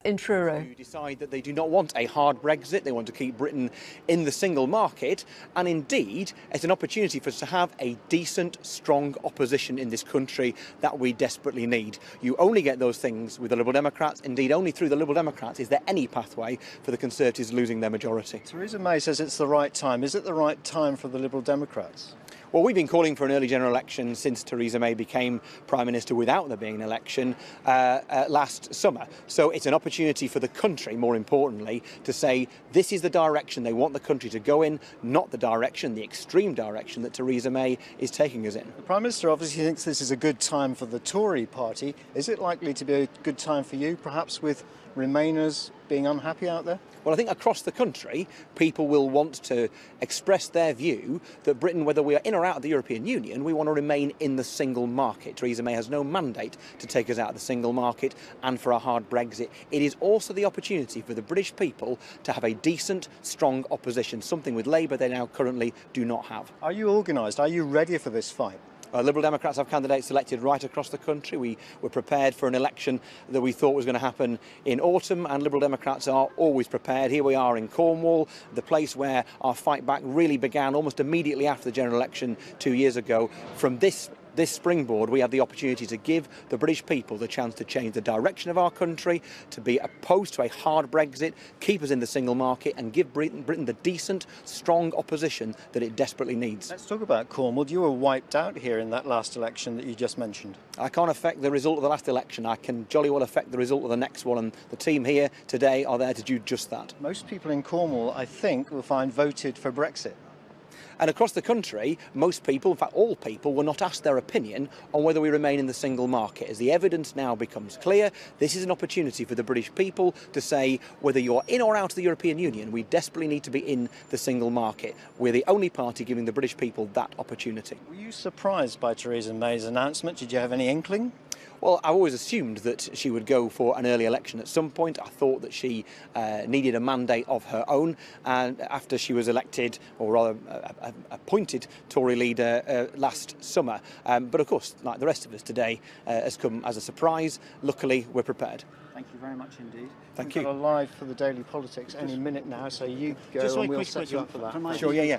in Truro. To decide that they do not want a hard Brexit, they want to keep Britain in the single market, and indeed it's an opportunity for us to have a decent, strong opposition in this country that we desperately need. You only get those things with the Liberal Democrats. Indeed, only through the Liberal Democrats is there any pathway for the Conservatives losing their majority. Theresa May says it's the right time. Is it the right time for the Liberal Democrats? Well, we've been calling for an early general election since Theresa May became Prime Minister without there being an election last summer. So it's an opportunity for the country, more importantly, to say this is the direction they want the country to go in, not the direction, the extreme direction that Theresa May is taking us in. The Prime Minister obviously thinks this is a good time for the Tory party. Is it likely to be a good time for you, perhaps with Remainers being unhappy out there? Well, I think across the country, people will want to express their view that Britain, whether we are in or out of the European Union, we want to remain in the single market. Theresa May has no mandate to take us out of the single market and for a hard Brexit. It is also the opportunity for the British people to have a decent, strong opposition, something with Labour they now currently do not have. Are you organised? Are you ready for this fight? Liberal Democrats have candidates selected right across the country. We were prepared for an election that we thought was going to happen in autumn, and Liberal Democrats are always prepared. Here we are in Cornwall, the place where our fight back really began almost immediately after the general election 2 years ago. From this springboard, we have the opportunity to give the British people the chance to change the direction of our country, to be opposed to a hard Brexit, keep us in the single market and give Britain the decent, strong opposition that it desperately needs. Let's talk about Cornwall. You were wiped out here in that last election that you just mentioned. I can't affect the result of the last election. I can jolly well affect the result of the next one, and the team here today are there to do just that. Most people in Cornwall, I think, will find voted for Brexit. And across the country, most people, in fact all people, will not ask their opinion on whether we remain in the single market. As the evidence now becomes clear, this is an opportunity for the British people to say whether you're in or out of the European Union, we desperately need to be in the single market. We're the only party giving the British people that opportunity. Were you surprised by Theresa May's announcement? Did you have any inkling? Well, I've always assumed that she would go for an early election at some point. I thought that she needed a mandate of her own, and after she was elected, or rather appointed Tory leader last summer. But of course, like the rest of us today, has come as a surprise. Luckily, we're prepared. Thank you very much indeed. Thank you. We've got a live for the Daily Politics any minute now, so you go and we'll set you up for that. Sure, yeah.